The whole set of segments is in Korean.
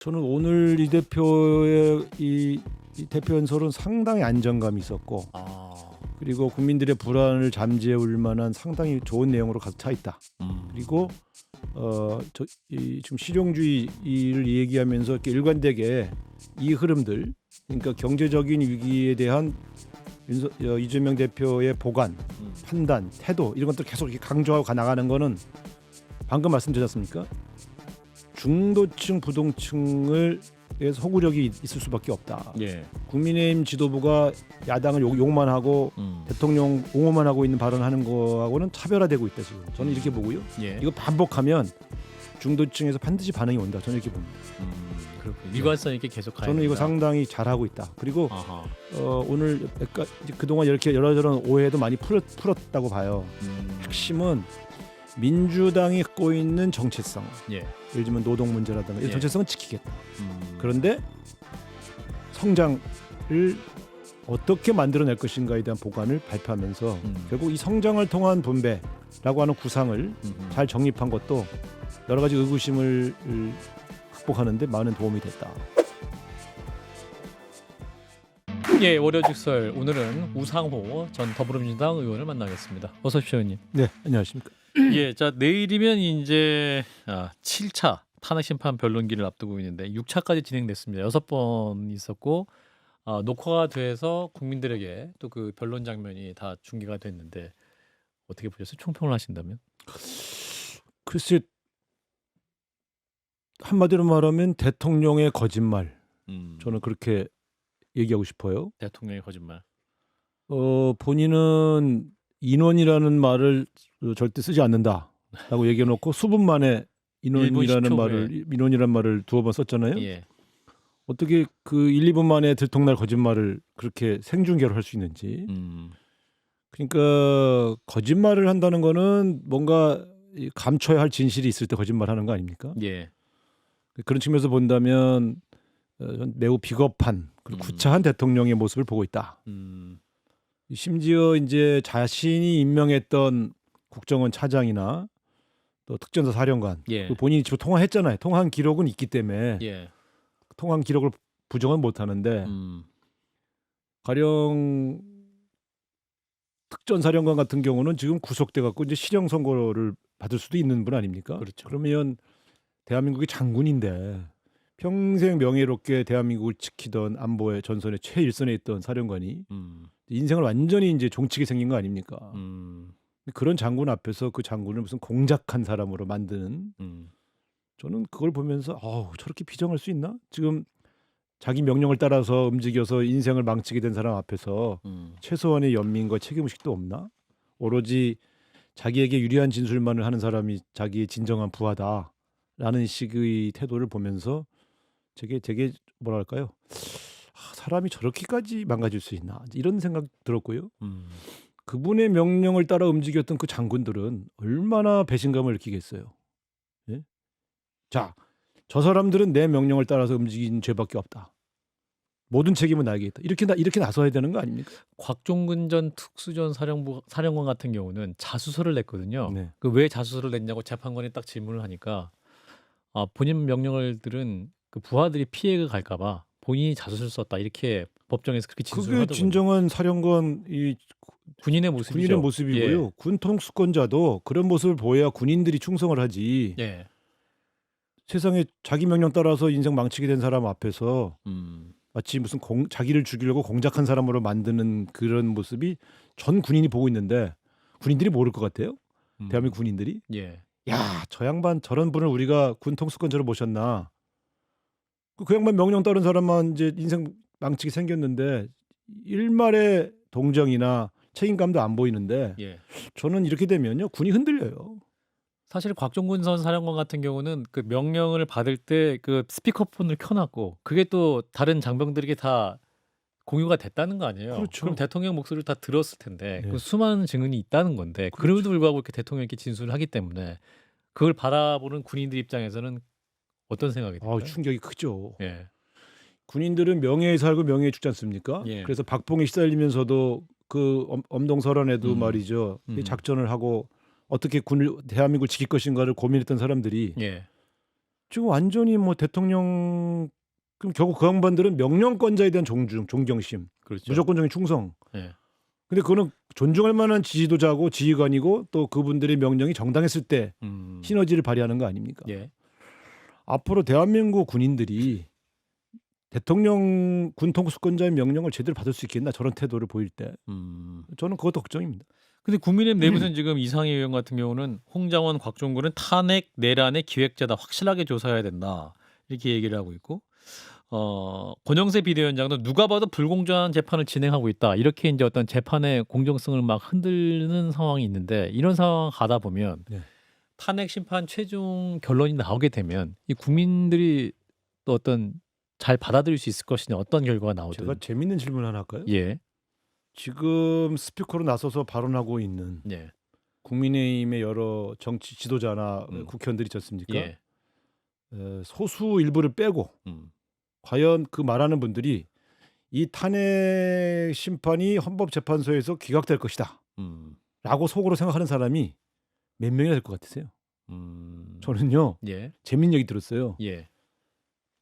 저는 오늘 이 대표의 이 대표 연설은 상당히 안정감이 있었고 아. 그리고 국민들의 불안을 잠재울 만한 상당히 좋은 내용으로 가득 차 있다. 그리고 지금 실용주의를 얘기하면서 이렇게 일관되게 이 흐름들, 그러니까 경제적인 위기에 대한 이재명 대표의 보관, 판단, 태도 이런 것들 계속 이렇게 강조하고 나가는 거는 방금 말씀드렸습니까? 중도층, 부동층을 에서 호구력이 있을 수밖에 없다. 예. 국민의힘 지도부가 야당을 욕만 하고 대통령 옹호만 하고 있는 발언하는 거하고는 차별화되고 있다 지금. 저는 이렇게 보고요. 예. 이거 반복하면 중도층에서 반드시 반응이 온다. 저는 이렇게 봅니다. 그렇군요. 일관성 있게 계속 가야 저는 이거 된다. 상당히 잘하고 있다. 그리고 아하. 오늘 그동안 이렇게 여러저런 오해도 많이 풀었다고 봐요. 핵심은 민주당이 갖고 있는 정체성. 예. 예를 들면 노동 문제라든가 이 예. 정체성은 지키겠다. 그런데 성장을 어떻게 만들어낼 것인가에 대한 보관을 발표하면서 결국 이 성장을 통한 분배라고 하는 구상을 잘 정립한 것도 여러 가지 의구심을 극복하는 데 많은 도움이 됐다. 예, 월요직설 오늘은 우상호 전 더불어민주당 의원을 만나겠습니다. 어서 오십시오, 의원님. 네, 안녕하십니까. 예, 자 내일이면 이제 7차 탄핵 심판 변론기를 앞두고 있는데 6차까지 진행됐습니다. 6번 있었고 녹화가 돼서 국민들에게 또 그 변론 장면이 다 중계가 됐는데 어떻게 보셨어요? 총평을 하신다면? 글쎄 한마디로 말하면 대통령의 거짓말. 저는 그렇게 얘기하고 싶어요. 대통령의 거짓말. 본인은 인원이라는 말을 절대 쓰지 않는다라고 얘기해놓고 수분 만에 인원이라는 말을 두어 번 썼잖아요. 예. 어떻게 그 1, 2분 만에 들통날 거짓말을 그렇게 생중계로 할 수 있는지. 그러니까 거짓말을 한다는 거는 뭔가 감춰야 할 진실이 있을 때 거짓말하는 거 아닙니까? 예. 그런 측면에서 본다면 매우 비겁한 그리고 구차한 대통령의 모습을 보고 있다. 심지어 이제 자신이 임명했던 국정원 차장이나 또 특전사 사령관 예. 본인이 직접 통화했잖아요. 통화한 기록은 있기 때문에 예. 통화한 기록을 부정은 못하는데 가령 특전사령관 같은 경우는 지금 구속돼 갖고 이제 실형 선고를 받을 수도 있는 분 아닙니까? 그렇죠. 그러면 대한민국의 장군인데 평생 명예롭게 대한민국을 지키던 안보의 전선의 최일선에 있던 사령관이 인생을 완전히 이제 종치게 생긴 거 아닙니까? 그런 장군 앞에서 그 장군을 무슨 공작한 사람으로 만드는 저는 그걸 보면서 저렇게 비정할 수 있나? 지금 자기 명령을 따라서 움직여서 인생을 망치게 된 사람 앞에서 최소한의 연민과 책임의식도 없나? 오로지 자기에게 유리한 진술만을 하는 사람이 자기의 진정한 부하다라는 식의 태도를 보면서 되게 뭐랄까요? 사람이 저렇게까지 망가질 수 있나? 이런 생각 들었고요. 그분의 명령을 따라 움직였던 그 장군들은 얼마나 배신감을 느끼겠어요. 예? 자, 저 사람들은 내 명령을 따라서 움직인 죄밖에 없다. 모든 책임은 나에게 있다. 이렇게 나서야 되는 거 아닙니까? 곽종근 전 특수전 사령관 같은 경우는 자수서를 냈거든요. 네. 그 왜 자수서를 냈냐고 재판관이 딱 질문을 하니까 본인 명령을 들은 그 부하들이 피해가 갈까봐 본인이 자수서를 썼다 이렇게 법정에서 그렇게 진술을 그게 하더군요. 진정한 사령관 군인의 모습이죠. 군인의 모습이고요. 예. 군 통수권자도 그런 모습을 보여야 군인들이 충성을 하지. 예. 세상에 자기 명령 따라서 인생 망치게 된 사람 앞에서 마치 무슨 자기를 죽이려고 공작한 사람으로 만드는 그런 모습이 전 군인이 보고 있는데 군인들이 모를 것 같아요. 대한민국 군인들이. 예. 야, 저 양반 저런 분을 우리가 군 통수권자로 모셨나. 그 양반 명령 따른 사람만 이제 인생 망치게 생겼는데 일말의 동정이나 책임감도 안 보이는데 예. 저는 이렇게 되면요 군이 흔들려요. 사실 곽종근 전 사령관 같은 경우는 그 명령을 받을 때 그 스피커폰을 켜놨고 그게 또 다른 장병들에게 다 공유가 됐다는 거 아니에요. 그렇죠. 그럼 대통령 목소리를 다 들었을 텐데 네. 그 수많은 증언이 있다는 건데 그럼에도 불구하고 이렇게 대통령께 진술을 하기 때문에 그걸 바라보는 군인들 입장에서는 어떤 생각이 들까요? 충격이 크죠. 예. 군인들은 명예에 살고 명예에 죽지 않습니까? 예. 그래서 박봉에 시달리면서도 그 엄동설원에도 말이죠. 이 작전을 하고 어떻게 대한민국을 지킬 것인가를 고민했던 사람들이 예. 지금 완전히 뭐 대통령 그럼 결국 그 양반들은 명령권자에 대한 존경심, 그렇죠. 무조건적인 충성. 예. 근데 그거는 존중할 만한 지도자고 지휘관이고 또 그분들의 명령이 정당했을 때 시너지를 발휘하는 거 아닙니까? 예. 앞으로 대한민국 군인들이 대통령 군 통수권자의 명령을 제대로 받을 수 있겠나 저런 태도를 보일 때 저는 그것도 걱정입니다. 근데 국민의힘 내부에서는 지금 이상희 의원 같은 경우는 홍장원, 곽종근은 탄핵 내란의 기획자다 확실하게 조사해야 된다 이렇게 얘기를 하고 있고 권영세 비대위원장도 누가 봐도 불공정한 재판을 진행하고 있다 이렇게 이제 어떤 재판의 공정성을 막 흔드는 상황이 있는데 이런 상황 가다 보면 네. 탄핵 심판 최종 결론이 나오게 되면 이 국민들이 또 어떤 잘 받아들일 수 있을 것이냐 어떤 결과가 나오든 제가 재밌는 질문 하나 할까요? 예. 지금 스피커로 나서서 발언하고 있는 예. 국민의힘의 여러 정치 지도자나 음. 국회의원들이 있지 않습니까? 예. 소수 일부를 빼고 과연 그 말하는 분들이 이 탄핵 심판이 헌법재판소에서 기각될 것이다 라고 속으로 생각하는 사람이 몇 명이나 될 것 같으세요? 저는요 예. 재밌는 얘기 들었어요. 예.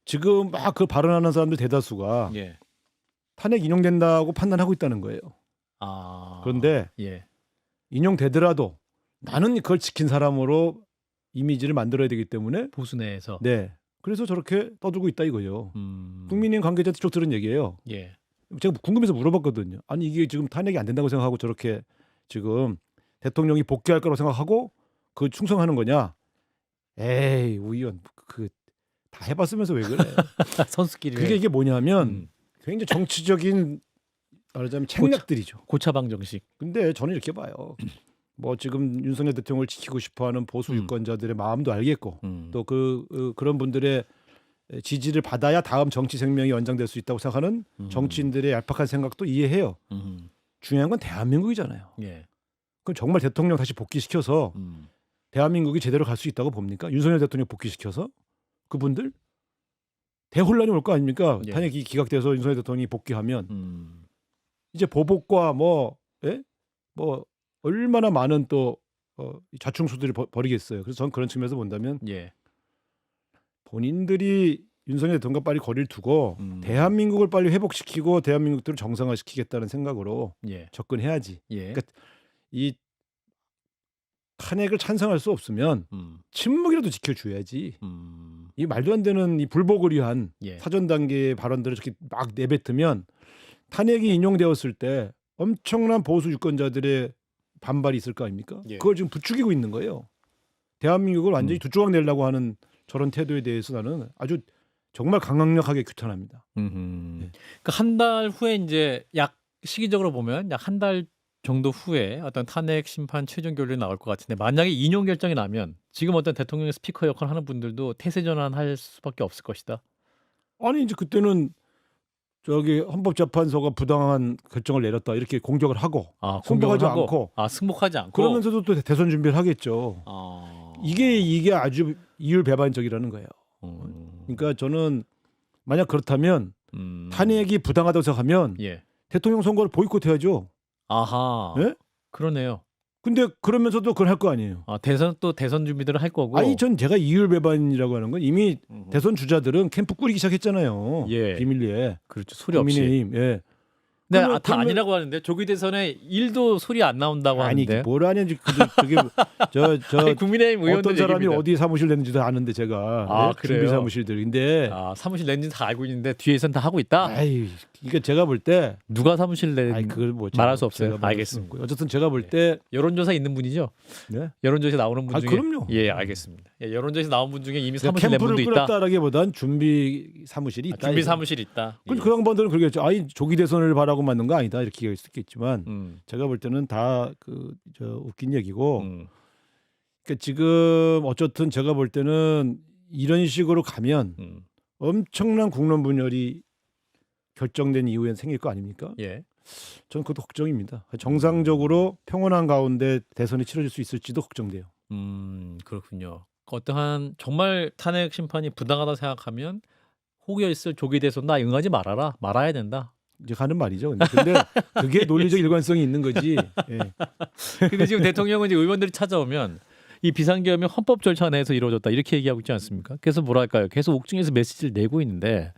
지금 막 그 발언하는 사람들 대다수가 예. 탄핵 인용된다고 판단하고 있다는 거예요. 아. 그런데 예. 인용되더라도 나는 그걸 지킨 사람으로 이미지를 만들어야 되기 때문에 보수 내에서 네 그래서 저렇게 떠들고 있다 이거예요. 음. 국민의힘 관계자 쪽 들은 얘기예요. 예. 제가 궁금해서 물어봤거든요. 아니 이게 지금 탄핵이 안 된다고 생각하고 저렇게 지금 대통령이 복귀할 거라고 생각하고 그 충성하는 거냐? 에이 우의원 그 다 해봤으면서 왜 그래? 선수끼리 그게 이게 뭐냐면 굉장히 정치적인 말하자면 책략들이죠. 고차방 정식. 근데 저는 이렇게 봐요. 뭐 지금 윤석열 대통령을 지키고 싶어하는 보수 유권자들의 마음도 알겠고 또 그런 분들의 지지를 받아야 다음 정치 생명이 연장될 수 있다고 생각하는 정치인들의 얄팍한 생각도 이해해요. 중요한 건 대한민국이잖아요. 예. 그럼 정말 대통령 다시 복귀시켜서 대한민국이 제대로 갈 수 있다고 봅니까? 윤석열 대통령 복귀시켜서 그분들 대혼란이 올 거 아닙니까? 예. 탄핵이 기각돼서 윤석열 대통령이 복귀하면 이제 보복과 뭐 얼마나 많은 또 자충수들을 벌이겠어요. 그래서 저는 그런 측면에서 본다면 예. 본인들이 윤석열 대통령과 빨리 거리를 두고 대한민국을 빨리 회복시키고 대한민국들을 정상화시키겠다는 생각으로 예. 접근해야지. 예. 그러니까 이 탄핵을 찬성할 수 없으면 침묵이라도 지켜줘야지. 이 말도 안 되는 이 불복을 위한 예. 사전 단계의 발언들을 저렇게 막 내뱉으면 탄핵이 인용되었을 때 엄청난 보수 유권자들의 반발이 있을 거 아닙니까? 예. 그걸 지금 부추기고 있는 거예요. 대한민국을 완전히 두 조각 내려고 하는 저런 태도에 대해서 나는 아주 정말 강력하게 규탄합니다. 그러니까 한 달 후에 이제 약 시기적으로 보면 약 한 달 정도 후에 어떤 탄핵 심판 최종 결론이 나올 것 같은데 만약에 인용 결정이 나면 지금 어떤 대통령의 스피커 역할을 하는 분들도 태세 전환할 수밖에 없을 것이다. 아니 이제 그때는 저기 헌법재판소가 부당한 결정을 내렸다 이렇게 공격을 하고 승복하지 공격을 하고, 않고 승복하지 않고 그러면서도 또 대선 준비를 하겠죠. 이게 아주 이율배반적이라는 거예요. 그러니까 저는 만약 그렇다면 탄핵이 부당하다고 생각하면 예. 대통령 선거를 보이콧해야죠. 아하. 예? 그러네요. 근데 그러면서도 그걸 할 거 아니에요. 대선 준비들을 할 거고. 아니 전 제가 이율배반이라고 하는 건 이미 대선 주자들은 캠프 꾸리기 시작했잖아요. 예. 비밀리에. 그렇죠. 소리 없이. 국민의힘. 예. 네, 다 아니라고 하는데 조기 대선에 1도 소리 안 나온다고 아니 하는데. 뭘 하는지 그게 저 국민의힘 의원들 어떤 사람이 얘기입니다. 어디 사무실 냈는지도 아는데 제가 그래요? 준비 사무실들인데 사무실 냈는지 다 알고 있는데 뒤에선 다 하고 있다. 아이 이게 제가 볼 때 누가 사무실 아이 그걸 뭐 말할 수 없어요. 제가 말할 알겠습니다. 수 없고요. 어쨌든 제가 볼 때 여론조사 있는 분이죠. 네? 여론조사에 나오는 분 중에. 그럼요. 예, 알겠습니다. 예, 여론조사에 나온 분 중에 이미 그러니까 사무실 낸 캠프를 분도 있다. 끌었다라기보단 준비 사무실이 있다. 준비 이거. 사무실 있다. 그 양반들은 그러겠죠. 아니 조기 대선을 바라고 만든 거 아니다 이렇게 얘기할 수 있겠지만 제가 볼 때는 다 웃긴 얘기고. 그러니까 지금 어쨌든 제가 볼 때는 이런 식으로 가면 엄청난 국론 분열이 결정된 이후엔 생길 거 아닙니까? 예. 저는 그것도 걱정입니다. 정상적으로 평온한 가운데 대선이 치러질 수 있을지도 걱정돼요. 그렇군요. 어떠한 정말 탄핵 심판이 부당하다 생각하면 혹여 있을 조기 대선 나 응하지 말아야 된다. 이제 하는 말이죠. 근데 그게 논리적 일관성이 있는 거지. 예. 근데 지금 대통령은 이제 의원들이 찾아오면 이 비상계엄이 헌법 절차 내에서 이루어졌다 이렇게 얘기하고 있지 않습니까? 그래서 뭐랄까요? 계속 옥중에서 메시지를 내고 있는데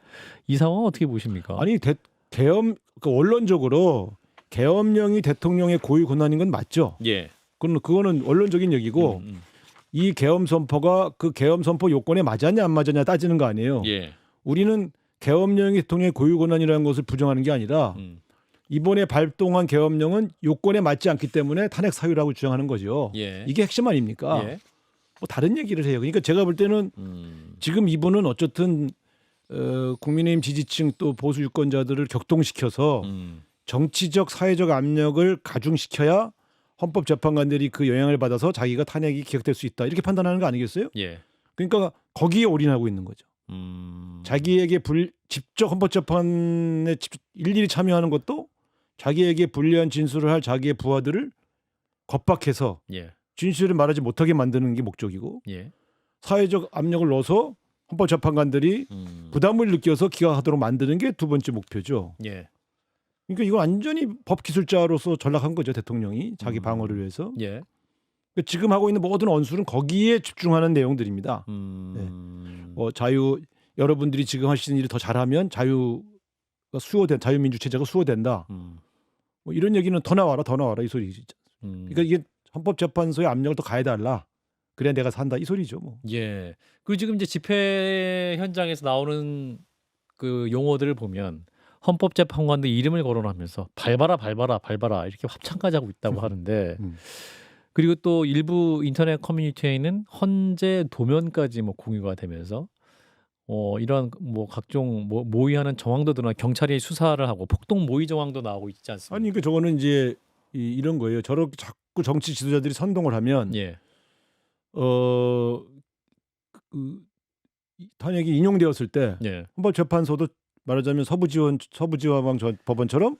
이 상황은 어떻게 보십니까? 아니 계엄 원론적으로 계엄령이 대통령의 고유 권한인 건 맞죠. 예. 그거는 원론적인 얘기고 이 계엄 선포가 그 계엄 선포 요건에 맞았냐 안 맞았냐 따지는 거 아니에요. 예. 우리는 계엄령이 대통령의 고유 권한이라는 것을 부정하는 게 아니라 이번에 발동한 계엄령은 요건에 맞지 않기 때문에 탄핵 사유라고 주장하는 거죠. 예. 이게 핵심 아닙니까? 예. 뭐 다른 얘기를 해요. 그러니까 제가 볼 때는 지금 이분은 어쨌든 국민의힘 지지층 또 보수 유권자들을 격동시켜서 정치적 사회적 압력을 가중시켜야 헌법재판관들이 그 영향을 받아서 자기가 탄핵이 기각될 수 있다 이렇게 판단하는 거 아니겠어요? 예. 그러니까 거기에 올인하고 있는 거죠. 자기에게 직접 헌법재판에 일일이 참여하는 것도 자기에게 불리한 진술을 할 자기의 부하들을 겁박해서 예. 진실을 말하지 못하게 만드는 게 목적이고 예. 사회적 압력을 넣어서 헌법재판관들이 부담을 느껴서 기각하도록 만드는 게 두 번째 목표죠. 예. 그러니까 이거 완전히 법기술자로서 전락한 거죠. 대통령이 자기 방어를 위해서. 예. 그러니까 지금 하고 있는 모든 언술은 거기에 집중하는 내용들입니다. 여러분들이 지금 하시는 일을 더 잘하면 자유민주 체제가 수호된다. 뭐 이런 얘기는 더 나와라 이 소리지. 그러니까 이게 헌법재판소의 압력을 더 가해달라. 그래야 내가 산다 이 소리죠. 뭐. 예. 그리고 지금 이제 집회 현장에서 나오는 그 용어들을 보면 헌법재판관들 이름을 거론하면서 밟아라 이렇게 합창까지 하고 있다고 하는데 그리고 또 일부 인터넷 커뮤니티에는 헌재 도면까지 뭐 공유가 되면서 이런 뭐 각종 모의하는 정황도 드러나 경찰이 수사를 하고 폭동 모의 정황도 나오고 있지 않습니까? 아니 그러니까 저거는 이제 이런 거예요. 저렇게 자꾸 정치 지도자들이 선동을 하면 예. 탄핵이 인용되었을 때 예. 헌법재판소도 말하자면 서부지방 법원처럼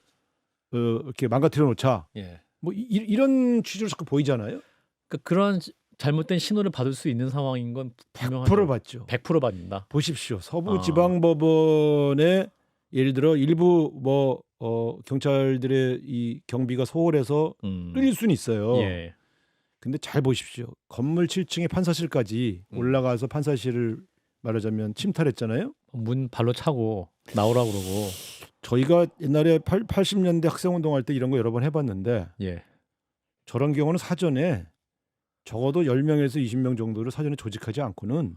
이렇게 망가뜨려 놓자. 예. 뭐 이런 취지로 자꾸 보이잖아요. 그러니까 그런 잘못된 신호를 받을 수 있는 상황인 건 분명하죠. 100% 받죠. 100% 받는다. 보십시오. 서부지방법원에 예를 들어 일부 경찰들의 이 경비가 소홀해서 끌릴 수는 있어요. 예. 근데 잘 보십시오. 건물 7층에 판사실까지 올라가서 판사실을 말하자면 침탈했잖아요. 문 발로 차고 나오라 그러고. 저희가 옛날에 80년대 학생운동할 때 이런 거 여러 번 해봤는데 예. 저런 경우는 사전에 적어도 10명에서 20명 정도를 사전에 조직하지 않고는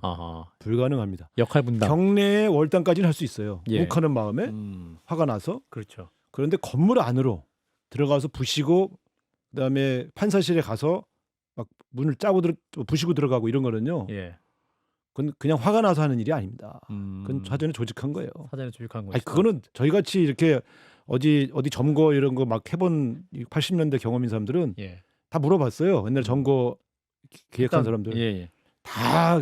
불가능합니다. 역할 분담. 경내에 월당까지는 할 수 있어요. 예. 욱하는 마음에 화가 나서. 그렇죠. 그런데 건물 안으로 들어가서 부시고 그다음에 판사실에 가서 막 문을 짜고 부시고 들어가고 이런 거는요. 예. 그건 그냥 화가 나서 하는 일이 아닙니다. 그건 사전에 조직한 거예요. 사전에 조직한 거죠. 아니 그거는 저희 같이 이렇게 어디 점거 이런 거 막 해본 80년대 경험인 사람들은 예. 다 물어봤어요. 옛날 점거 기획한 사람들 예. 다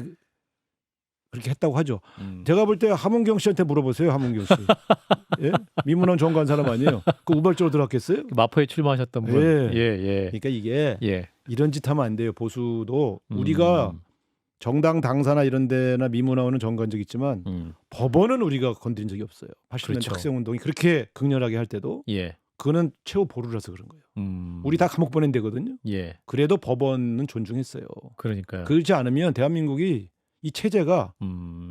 그렇게 했다고 하죠. 제가 볼 때 함은경 씨한테 물어보세요. 함은경 씨. 예? 미문헌 전관 사람 아니에요. 그 우발적으로 들어갔겠어요? 마포에 출마하셨던 분. 예. 그러니까 이게 이런 짓 하면 안 돼요. 보수도 우리가 정당 당사나 이런 데나 미문화원은 정관 적 있지만 법원은 우리가 건드린 적이 없어요. 80년대 그렇죠. 학생운동이 그렇게 극렬하게 할 때도 그거는 최후 보루라서 그런 거예요. 우리 다 감옥 보낸 데거든요. 예. 그래도 법원은 존중했어요. 그러니까요. 그렇지 않으면 대한민국이 이 체제가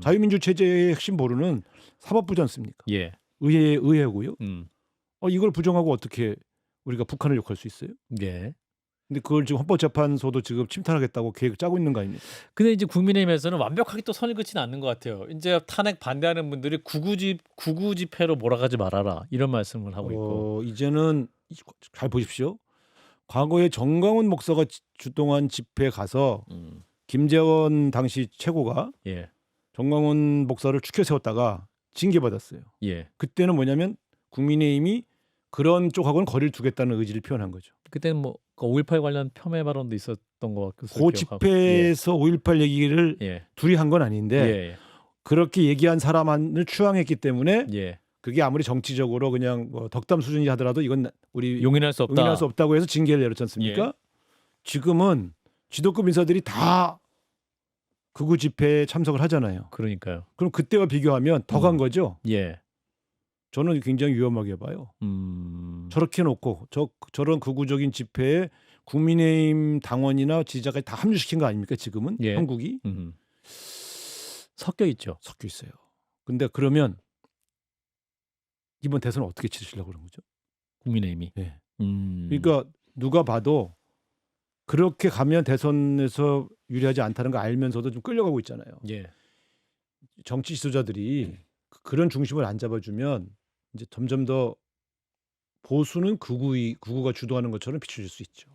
자유민주 체제의 핵심 보루는 사법부지 않습니까? 예. 의회고요. 이걸 부정하고 어떻게 우리가 북한을 욕할 수 있어요? 예. 근데 그걸 지금 헌법재판소도 지금 침탈하겠다고 계획을 짜고 있는 거 아닙니까? 근데 이제 국민의힘에서는 완벽하게 또 선을 긋지는 않는 것 같아요. 이제 탄핵 반대하는 분들이 구구 집회로 몰아가지 말아라 이런 말씀을 하고 있고. 이제는 잘 보십시오. 과거에 정광훈 목사가 주동한 집회에 가서 김재원 당시 최고가 정광훈 목사를 추켜 세웠다가 징계받았어요. 그때는 뭐냐면 국민의힘이 그런 쪽하고는 거리를 두겠다는 의지를 표현한 거죠. 그때는 뭐 5.18 관련 폄훼 발언도 있었던 것 같고. 그 집회에서 5.18 얘기를 둘이 한 건 아닌데 그렇게 얘기한 사람을 추앙했기 때문에 그게 아무리 정치적으로 그냥 덕담 수준이 하더라도 이건 우리 용인할 수 없다고 해서 징계를 내렸지 않습니까? 지금은 지도급 인사들이 다 극우 집회에 참석을 하잖아요. 그러니까요. 그럼 그때와 비교하면 더 간 거죠. 저는 굉장히 위험하게 봐요. 저렇게 놓고 저런 극우적인 집회에 국민의힘 당원이나 지지자까지 다 합류시킨 거 아닙니까? 지금은 예. 한국이 섞여 있죠. 섞여 있어요. 근데 그러면 이번 대선 어떻게 치르시려고 그런 거죠? 국민의힘이. 예. 그러니까 그러니까 누가 봐도 그렇게 가면 대선에서 유리하지 않다는 거 알면서도 좀 끌려가고 있잖아요. 예. 정치 지도자들이 그런 중심을 안 잡아주면 이제 점점 더 보수는 극우가 주도하는 것처럼 비춰질 수 있죠.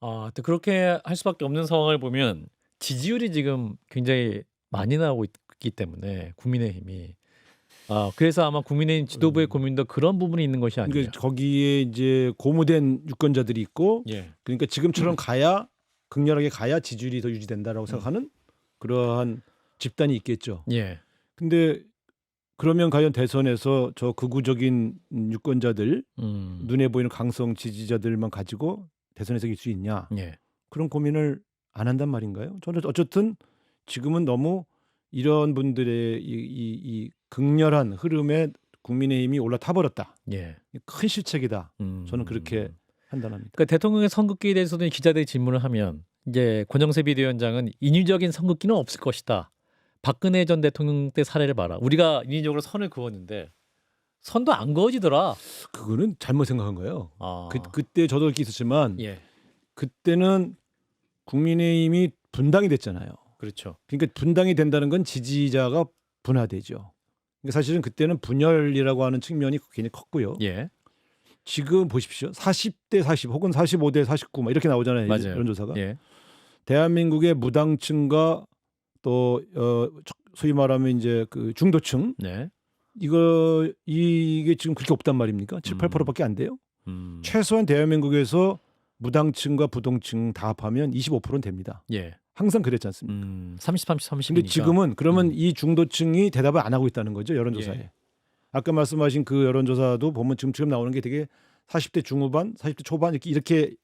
또 그렇게 할 수밖에 없는 상황을 보면 지지율이 지금 굉장히 많이 나오고 있기 때문에 국민의힘이 그래서 아마 국민의힘 지도부의 고민도 그런 부분이 있는 것이 아니에요. 그러니까 거기에 이제 고무된 유권자들이 있고, 예. 그러니까 지금처럼 가야 극렬하게 가야 지지율이 더 유지된다라고 생각하는 그러한 집단이 있겠죠. 예. 근데 그러면 과연 대선에서 저 극우적인 유권자들 눈에 보이는 강성 지지자들만 가지고 대선에서 이길 수 있냐? 예. 그런 고민을 안 한단 말인가요? 저는 어쨌든 지금은 너무 이런 분들의 이 극렬한 흐름에 국민의힘이 올라타 버렸다. 예. 큰 실책이다. 저는 그렇게 판단합니다. 그러니까 대통령의 선긋기에 대해서도 기자들이 질문을 하면 이제 권영세 비대위원장은 인위적인 선긋기는 없을 것이다. 박근혜 전 대통령 때 사례를 봐라. 우리가 인위적으로 선을 그었는데 선도 안 그어지더라. 그거는 잘못 생각한 거예요. 아. 그때 저도 이렇게 있었지만 예. 그때는 국민의힘이 분당이 됐잖아요. 그렇죠. 그러니까 분당이 된다는 건 지지자가 분화되죠. 그러니까 사실은 그때는 분열이라고 하는 측면이 굉장히 컸고요. 예. 지금 보십시오. 40대 40 혹은 45대 49 막 이렇게 나오잖아요. 맞아요. 여론조사가. 예. 대한민국의 무당층과 또 소위 말하면 이제 그 중도층 네. 이게 지금 그렇게 없단 말입니까? 7, 8%밖에 안 돼요. 음. 최소한 대한민국에서 무당층과 부동층 다 합하면 25%는 됩니다. 예. 항상 그랬지 않습니까? 30, 30, 30. 근데 지금은 그러면 이 중도층이 대답을 안 하고 있다는 거죠, 여론조사에. 예. 아까 말씀하신 그 여론조사도 보면 지금 나오는 게 되게 40대 중후반, 40대 초반 이렇게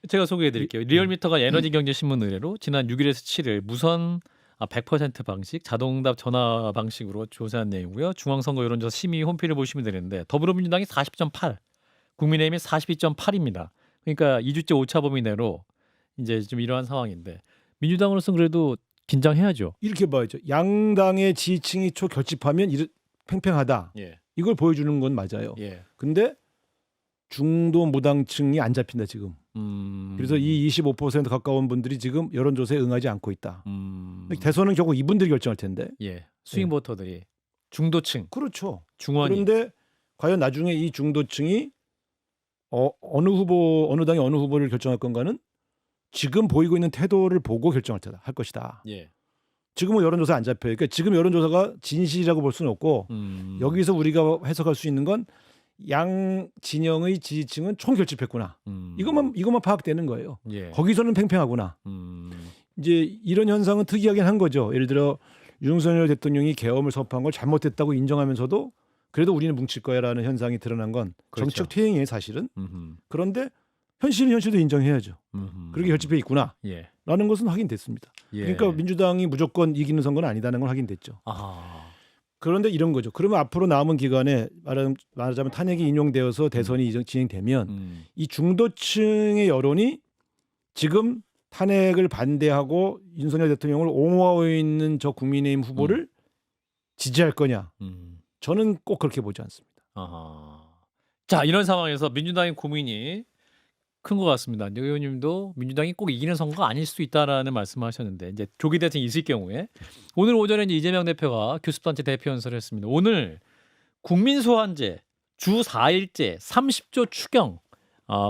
제가 소개해 드릴게요. 리얼미터가 에너지경제신문 의뢰로 지난 6일에서 7일 무선 100% 방식 자동응답 전화 방식으로 조사한 내용이고요. 중앙선거 여론조사 심의 홈페이지를 보시면 되는데 더불어민주당이 40.8, 국민의힘이 42.8입니다. 그러니까 2주째 오차 범위 내로 이제 좀 이러한 상황인데 민주당으로서는 그래도 긴장해야죠. 이렇게 봐야죠. 양당의 지지층이 초결집하면 팽팽하다. 예. 이걸 보여주는 건 맞아요. 예. 근데 중도 무당층이 안 잡힌다 지금. 그래서 이 25% 가까운 분들이 지금 여론조사에 응하지 않고 있다. 대선은 결국 이분들이 결정할 텐데. 예. 스윙 보터들이 중도층, 그렇죠. 중원이. 그런데 과연 나중에 이 중도층이 어느 당이 어느 후보를 결정할 건가는 지금 보이고 있는 태도를 보고 결정할 것이다. 예. 지금은 여론조사 안 잡혀요. 그러니까 지금 여론조사가 진실이라고 볼 수는 없고 여기서 우리가 해석할 수 있는 건 양 진영의 지지층은 총결집했구나. 이것만 파악되는 거예요. 예. 거기서는 팽팽하구나. 이제 이런 현상은 특이하긴 한 거죠. 예를 들어 윤석열 대통령이 계엄을 선포한 걸 잘못됐다고 인정하면서도 그래도 우리는 뭉칠 거야라는 현상이 드러난 건 그렇죠. 정치적 퇴행이에요, 사실은. 그런데 현실은 현실도 인정해야죠. 그렇게 결집해 있구나. 예. 라는 것은 확인됐습니다. 예. 그러니까 민주당이 무조건 이기는 선거는 아니다는 건 확인됐죠. 그런데 이런 거죠. 그러면 앞으로 남은 기간에 말하자면 탄핵이 인용되어서 대선이 진행되면 이 중도층의 여론이 지금 탄핵을 반대하고 윤석열 대통령을 옹호하고 있는 저 국민의힘 후보를 지지할 거냐? 저는 꼭 그렇게 보지 않습니다. 자, 이런 상황에서 민주당의 고민이 큰 것 같습니다. 여 의원님도 민주당이 꼭 이기는 선거가 아닐 수도 있다라는 말씀을 하셨는데 이제 조기 대선이 있을 경우에 오늘 오전에 이제 이재명 대표가 교섭단체 대표 연설을 했습니다. 오늘 국민 소환제, 주 4일제, 30조 추경,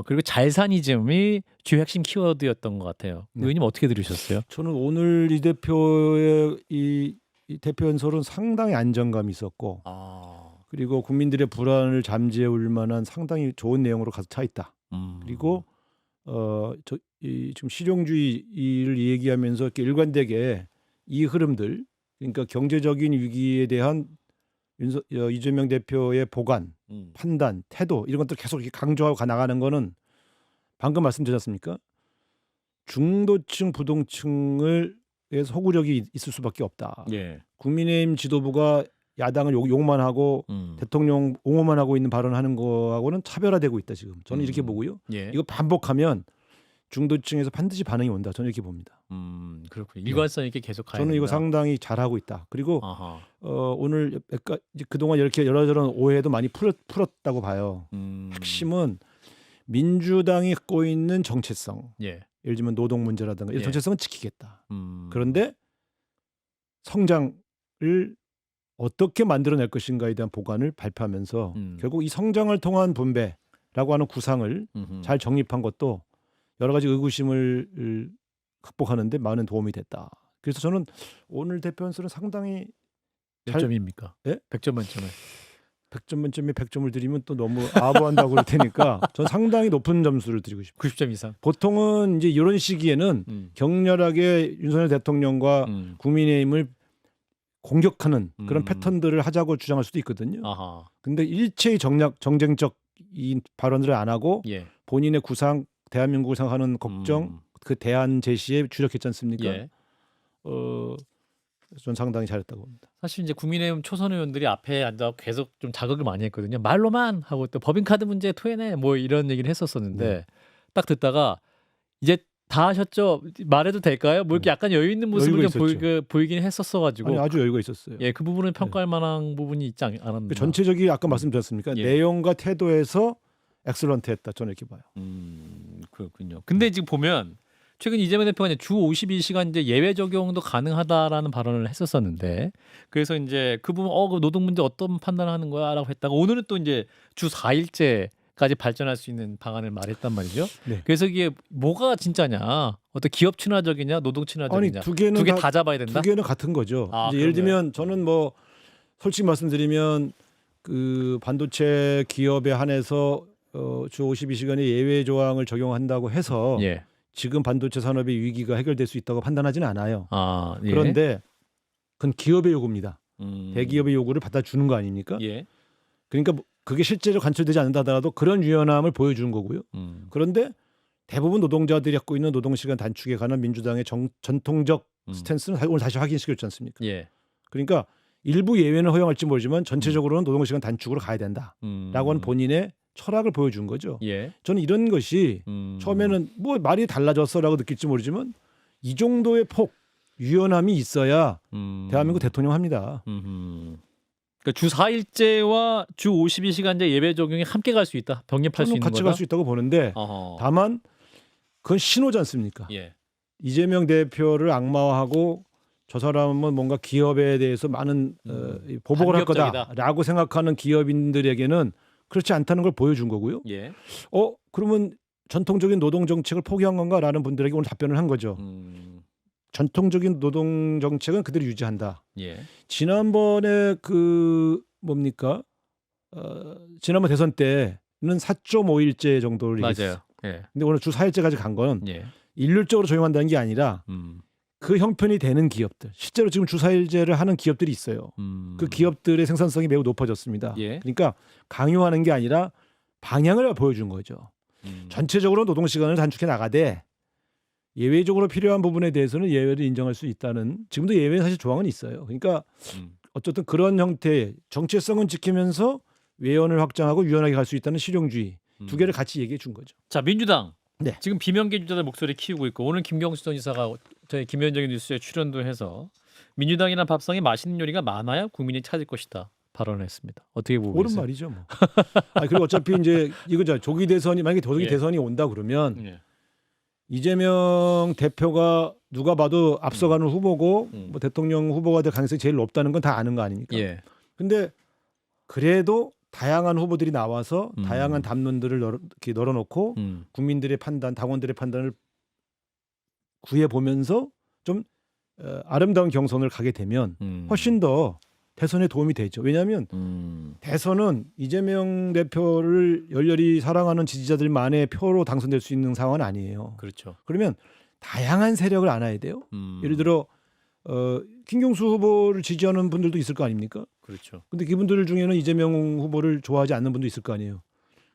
그리고 잘사니즘이 주요 핵심 키워드였던 것 같아요. 네. 의원님 어떻게 들으셨어요? 저는 오늘 이 대표의 이 대표 연설은 상당히 안정감이 있었고 그리고 국민들의 불안을 잠재울 만한 상당히 좋은 내용으로 가득 차 있다. 그리고 지금 실용주의를 얘기하면서 이렇게 일관되게 이 흐름들, 그러니까 경제적인 위기에 대한 이재명 대표의 보관, 판단, 태도 이런 것들 계속 이렇게 강조하고 나가는 거는 방금 말씀드렸지 않습니까? 중도층, 부동층의 소구력이 있을 수밖에 없다. 예. 국민의힘 지도부가 야당을 욕만 하고 대통령 옹호만 하고 있는 발언하는 거하고는 차별화되고 있다 지금. 저는 이렇게 보고요. 예. 이거 반복하면 중도층에서 반드시 반응이 온다. 저는 이렇게 봅니다. 그렇군요. 일관성 있게 계속 가야 저는 이거 된다. 상당히 잘하고 있다. 그리고 아하. 오늘 약간 이제 그동안 이렇게 이런저런 오해도 많이 풀었다고 봐요. 핵심은 민주당이 갖고 있는 정체성, 예. 예를 들면 노동 문제라든가 이런 예. 정체성은 지키겠다. 음. 그런데 성장을 어떻게 만들어낼 것인가에 대한 보관을 발표하면서 결국 이 성장을 통한 분배라고 하는 구상을 잘 정립한 것도 여러 가지 의구심을 극복하는 데 많은 도움이 됐다. 그래서 저는 오늘 대표연설은 상당히 몇 점입니까? 예? 100점 만점에. 100점 만점에 100점을 드리면 또 너무 아부한다고 그럴 테니까 전 상당히 높은 점수를 드리고 싶어요. 90점 이상. 보통은 이제 이런 시기에는 격렬하게 윤석열 대통령과 국민의힘을 공격하는 그런 패턴들을 하자고 주장할 수도 있거든요. 아하. 근데 일체의 정쟁적 이 발언들을 안 하고 예. 본인의 구상, 대한민국을 생각하는 걱정, 그 대안 제시에 주력했지 않습니까? 예. 전 상당히 잘했다고 봅니다. 사실 이제 국민의힘 초선 의원들이 앞에 앉아 계속 좀 자극을 많이 했거든요. 말로만 하고 또 법인카드 문제 토해내 뭐 이런 얘기를 했었었는데 딱 듣다가 이제 다 하셨죠? 말해도 될까요? 뭐 이렇게 약간 여유 있는 모습을 여유가 좀 있었죠. 보이긴 했었어가지고 아니, 아주 여유가 있었어요. 예, 그 부분은 평가할 만한 부분이 있지 않았나. 그 전체적인 아까 말씀드렸습니까? 예. 내용과 태도에서 엑셀런트했다. 저는 이렇게 봐요. 그렇군요. 근데 지금 보면 최근 이재명 대표가 이제 주 52시간 이제 예외 적용도 가능하다라는 발언을 했었었는데 그래서 이제 그 부분 그 노동 문제 어떤 판단을 하는 거야라고 했다가 오늘은 또 이제 주 4일제까지 발전할 수 있는 방안을 말했단 말이죠. 네. 그래서 이게 뭐가 진짜냐? 어떤 기업 친화적이냐, 노동 친화적이냐? 아니 두 개는 두 개 다 잡아야 된다. 두 개는 같은 거죠. 아, 이제 예를 그런가요? 들면 저는 뭐 솔직히 말씀드리면 그 반도체 기업에 한해서 주 52시간의 예외 조항을 적용한다고 해서 예. 지금 반도체 산업의 위기가 해결될 수 있다고 판단하지는 않아요. 아, 예. 그런데 그건 기업의 요구입니다. 음. 대기업의 요구를 받아주는 거 아닙니까? 예. 그러니까 그게 실제로 관철되지 않는다 하더라도 그런 유연함을 보여주는 거고요. 그런데 대부분 노동자들이 갖고 있는 노동시간 단축에 관한 민주당의 전통적 스탠스는 오늘 다시 확인시켰지 않습니까? 예. 그러니까 일부 예외는 허용할지 모르지만 전체적으로는 노동시간 단축으로 가야 된다라고 하는 본인의 철학을 보여준 거죠. 예. 저는 이런 것이 처음에는 뭐 말이 달라졌어라고 느낄지 모르지만 이 정도의 폭, 유연함이 있어야 대한민국 대통령 합니다. 그러니까 주 4일제와 주 52시간제 예외 적용이 함께 갈 수 있다. 병립할 수 저는 있는 같이 거다. 갈 수 있다고 보는데 어허. 다만 그건 신호지 않습니까? 예. 이재명 대표를 악마화하고 저 사람은 뭔가 기업에 대해서 많은 보복을 할 반격적이다. 거다라고 생각하는 기업인들에게는 그렇지 않다는 걸 보여준 거고요. 예. 그러면 전통적인 노동 정책을 포기한 건가라는 분들에게 오늘 답변을 한 거죠. 전통적인 노동 정책은 그대로 유지한다. 예. 지난번에 그 뭡니까? 지난번 대선 때는 4.5일제 정도를 얘기했어요. 맞아요. 예. 근데 오늘 주 4일제까지 간 건 예. 일률적으로 적용한다는 게 아니라 그 형편이 되는 기업들, 실제로 지금 주 4일제를 하는 기업들이 있어요. 그 기업들의 생산성이 매우 높아졌습니다. 예. 그러니까 강요하는 게 아니라 방향을 보여준 거죠. 전체적으로 노동 시간을 단축해 나가되 예외적으로 필요한 부분에 대해서는 예외를 인정할 수 있다는, 지금도 예외 사실 조항은 있어요. 그러니까 어쨌든 그런 형태의 정체성은 지키면서 외연을 확장하고 유연하게 갈 수 있다는 실용주의 두 개를 같이 얘기해 준 거죠. 자, 민주당. 네. 지금 비명계 주자들 목소리 키우고 있고 오늘 김경수 전 지사가 저희 김현정의 뉴스에 출연도 해서 민주당이나 밥상에 맛있는 요리가 많아야 국민이 찾을 것이다 발언했습니다. 어떻게 보고 옳은 계세요? 말이죠, 뭐. 그리고 어차피 이제 이거죠. 조기 대선이 만약에 조기 예. 대선이 온다 그러면 예. 이재명 대표가 누가 봐도 앞서가는 후보고 뭐 대통령 후보가 될 가능성이 제일 높다는 건 다 아는 거 아닙니까? 예. 근데 그래도 다양한 후보들이 나와서 다양한 담론들을 이렇게 널어놓고 국민들의 판단, 당원들의 판단을 구해 보면서 좀 아름다운 경선을 가게 되면 훨씬 더 대선에 도움이 되죠. 왜냐하면 대선은 이재명 대표를 열렬히 사랑하는 지지자들만의 표로 당선될 수 있는 상황은 아니에요. 그렇죠. 그러면 다양한 세력을 안아야 돼요. 예를 들어 김경수 후보를 지지하는 분들도 있을 거 아닙니까? 그렇죠. 근데 그분들 중에는 이재명 후보를 좋아하지 않는 분도 있을 거 아니에요.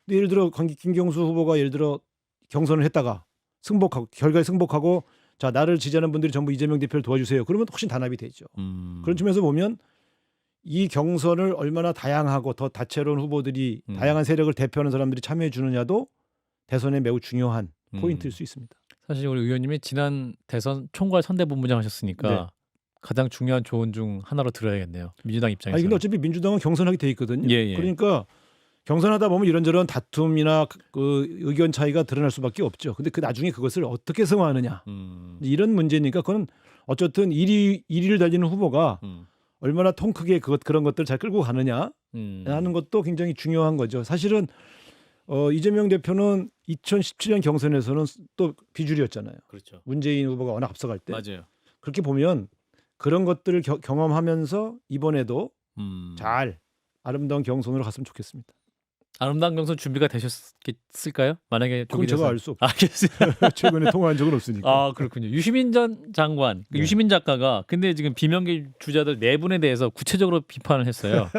근데 예를 들어 김경수 후보가 예를 들어 경선을 했다가 승복하고 결과에 승복하고 자 나를 지지하는 분들이 전부 이재명 대표를 도와주세요. 그러면 훨씬 단합이 되죠. 그런 측면에서 보면 이 경선을 얼마나 다양하고 더 다채로운 후보들이 다양한 세력을 대표하는 사람들이 참여해 주느냐도 대선에 매우 중요한 포인트일 수 있습니다. 사실 우리 의원님이 지난 대선 총괄 선대본부장 하셨으니까 네. 가장 중요한 조언 중 하나로 들어야겠네요. 민주당 입장에서. 아니 근데 어차피 민주당은 경선하게 돼 있거든요. 예, 예. 그러니까 경선하다 보면 이런저런 다툼이나 그 의견 차이가 드러날 수밖에 없죠. 근데 그 나중에 그것을 어떻게 승화하느냐 이런 문제니까 그건 어쨌든 1위를 달리는 후보가 얼마나 통 크게 그런 것들을 잘 끌고 가느냐 하는 것도 굉장히 중요한 거죠. 사실은 이재명 대표는 2017년 경선에서는 또 비주류였잖아요. 그렇죠. 문재인 후보가 워낙 앞서갈 때. 맞아요. 그렇게 보면 그런 것들을 경험하면서 이번에도 잘 아름다운 경선으로 갔으면 좋겠습니다. 아름다운 경선 준비가 되셨을까요? 만약에 그건 제가 알 수 없죠. 알겠습니다. 최근에 통화한 적은 없으니까. 아 그렇군요. 유시민 전 장관, 네. 유시민 작가가 근데 지금 비명계 주자들 네 분에 대해서 구체적으로 비판을 했어요.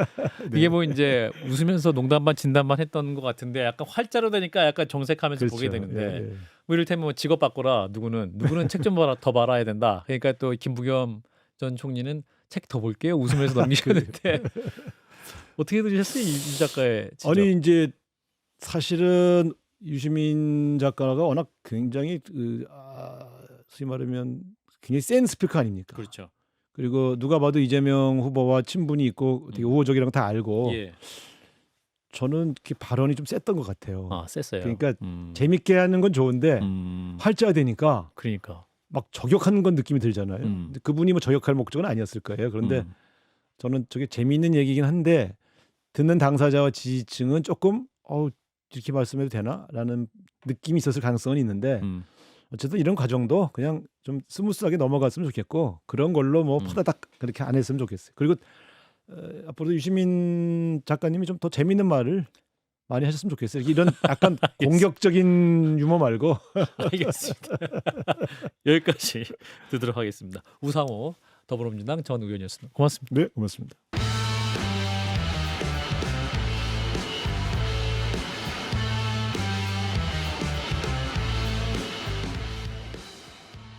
네. 이게 뭐 이제 웃으면서 농담 반 진담 반 했던 것 같은데 약간 활자로 되니까 약간 정색하면서 그렇죠. 보게 되는데 예, 예. 뭐 이를테면 뭐 직업 바꿔라 누구는 책 좀 더 봐야 된다. 그러니까 또 김부겸 전 총리는 책 더 볼게요. 웃으면서 넘기셨는데 어떻게 들으셨어요 이 작가의 지적? 아니 이제 사실은 유시민 작가가 워낙 굉장히 소위 말하면 굉장히 센 스피커 아닙니까? 그렇죠. 그리고 누가 봐도 이재명 후보와 친분이 있고 되게 우호적이라는 거 다 알고 예. 저는 이렇게 발언이 좀 셌던 것 같아요. 아 셌어요. 그러니까 재밌게 하는 건 좋은데 활자되니까 그러니까. 막 저격하는 건 느낌이 들잖아요. 근데 그분이 뭐 저격할 목적은 아니었을 거예요. 그런데 저는 저게 재미있는 얘기긴 한데 듣는 당사자와 지지층은 조금 이렇게 말씀해도 되나라는 느낌이 있었을 가능성은 있는데 어쨌든 이런 과정도 그냥 좀 스무스하게 넘어갔으면 좋겠고 그런 걸로 뭐 퍼다닥 그렇게 안 했으면 좋겠어요. 그리고 앞으로도 유시민 작가님이 좀 더 재미있는 말을 많이 하셨으면 좋겠어요. 이런 약간 공격적인 유머 말고. 알겠습니다. 여기까지 듣도록 하겠습니다. 우상호 더불어민주당 전 의원이었습니다. 고맙습니다. 네, 고맙습니다.